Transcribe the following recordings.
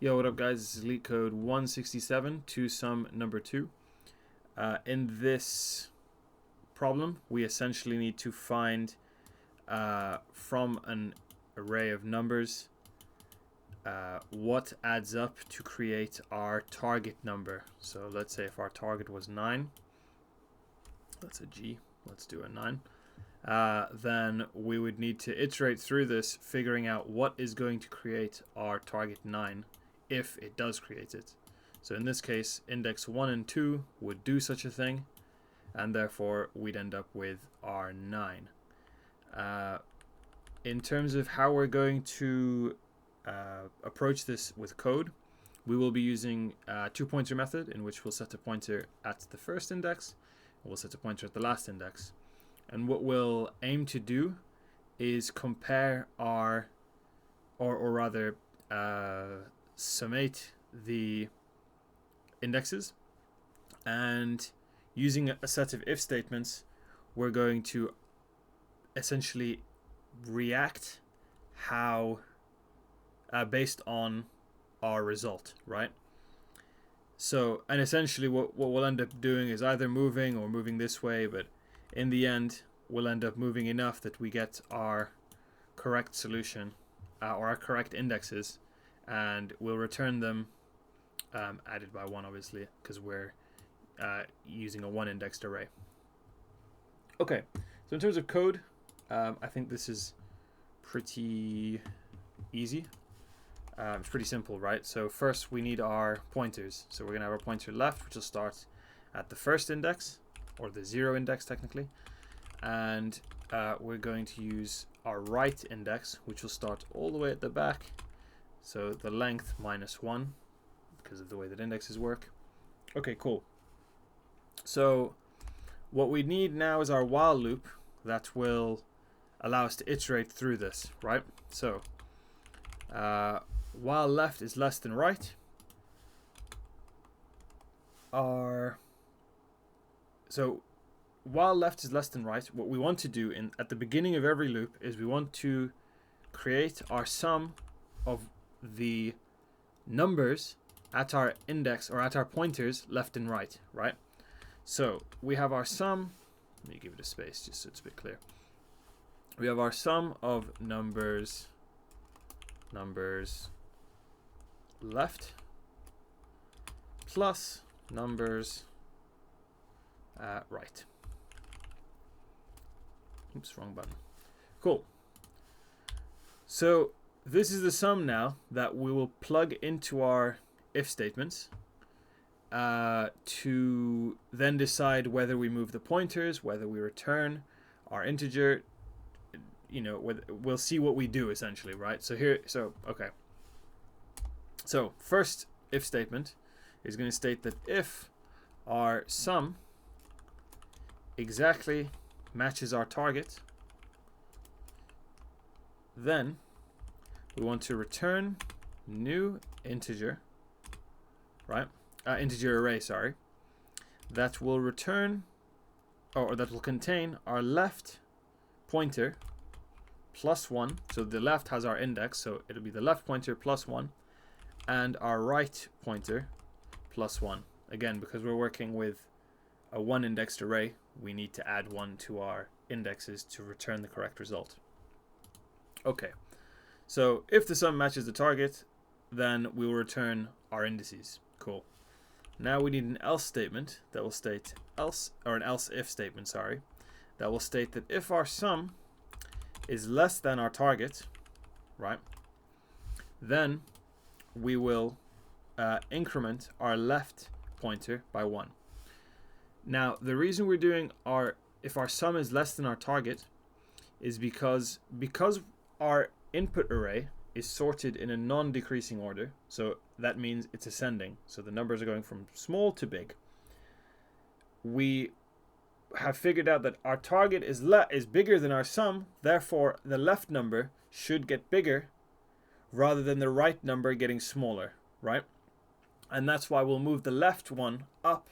Yo, what up guys? This is LeetCode 167 to sum number 2. In this problem, we essentially need to find from an array of numbers what adds up to create our target number. So let's say if our target was 9, that's a G, let's do a 9. Then we would need to iterate through this, figuring out what is going to create our target 9 if it does create it. So in this case, index 1 and 2 would do such a thing, and therefore we'd end up with our 9. In terms of how we're going to approach this with code, we will be using a two-pointer method in which we'll set a pointer at the first index, and we'll set a pointer at the last index. And what we'll aim to do is compare our, or rather summate the indexes, and using a set of if statements, we're going to essentially react how based on our result, right? So, and essentially what we'll end up doing is either moving or moving this way, but in the end we'll end up moving enough that we get our correct solution or our correct indexes, and we'll return them added by 1, obviously, because we're using a one-indexed array. Okay, so in terms of code, I think this is pretty easy. It's pretty simple, right? So first we need our pointers. So we're going to have our pointer left, which will start at the first index, or the 0 index technically. And we're going to use our right index, which will start all the way at the back. So the length -1, because of the way that indexes work. Okay, cool. So what we need now is our while loop that will allow us to iterate through this, right? So while left is less than right, while left is less than right, what we want to do at the beginning of every loop is we want to create our sum of the numbers at our index, or at our pointers left and right, right? So we have our sum, let me give it a space just so it's a bit clear. We have our sum of numbers left plus numbers right. Oops, wrong button. Cool. So this is the sum now that we will plug into our if statements to then decide whether we move the pointers, whether we return our integer. You know, we'll see what we do essentially, right? So okay. So first if statement is going to state that if our sum exactly matches our target, then we want to return new integer, right? Integer array, sorry. That will return, or that will contain our left pointer +1. So the left has our index, so it'll be the left pointer +1, and our right pointer +1. Again, because we're working with a one-indexed array, we need to add 1 to our indexes to return the correct result. Okay, so if the sum matches the target, then we will return our indices. Cool. Now we need an else statement that will state else, or an else if statement, sorry, that will state that if our sum is less than our target, right, then we will increment our left pointer by 1. Now the reason we're doing if our sum is less than our target is because our input array is sorted in a non-decreasing order, so that means it's ascending, so the numbers are going from small to big. We have figured out that our target is bigger than our sum, therefore the left number should get bigger rather than the right number getting smaller, right? And that's why we'll move the left one up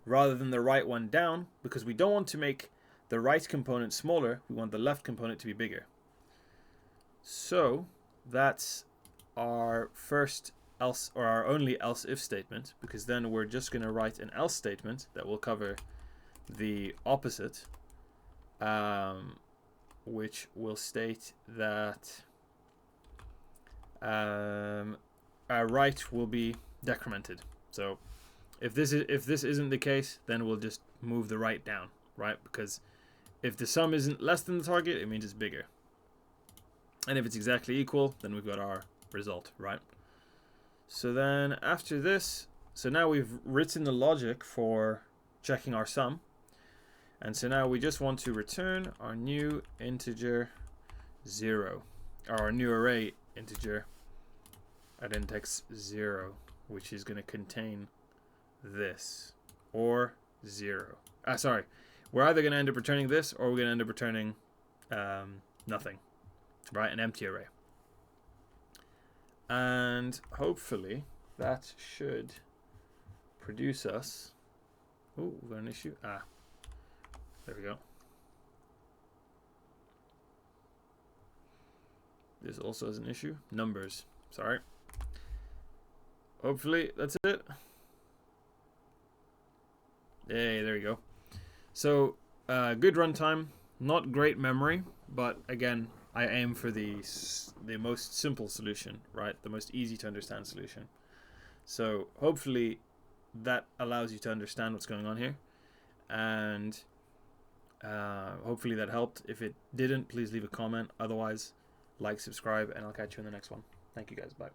rather than the right one down, because we don't want to make the right component smaller, we want the left component to be bigger. So that's our first else, or our only else if statement, because then we're just going to write an else statement that will cover the opposite, which will state that our right will be decremented. So if this isn't the case, then we'll just move the right down, right? Because if the sum isn't less than the target, it means it's bigger. And if it's exactly equal, then we've got our result, right? So then after this, so now we've written the logic for checking our sum. And so now we just want to return our new integer 0, or our new array integer at index 0, which is going to contain this, or 0. Sorry, we're either going to end up returning this, or we're going to end up returning nothing, right? An empty array. And hopefully that should produce us. Oh, we've got an issue. There we go. This also is an issue. Numbers. Sorry. Hopefully that's it. Hey, there we go. So, good runtime. Not great memory, but again, I aim for the most simple solution, right? The most easy to understand solution. So hopefully that allows you to understand what's going on here, and hopefully that helped. If it didn't, please leave a comment. Otherwise, like, subscribe, and I'll catch you in the next one. Thank you guys. Bye.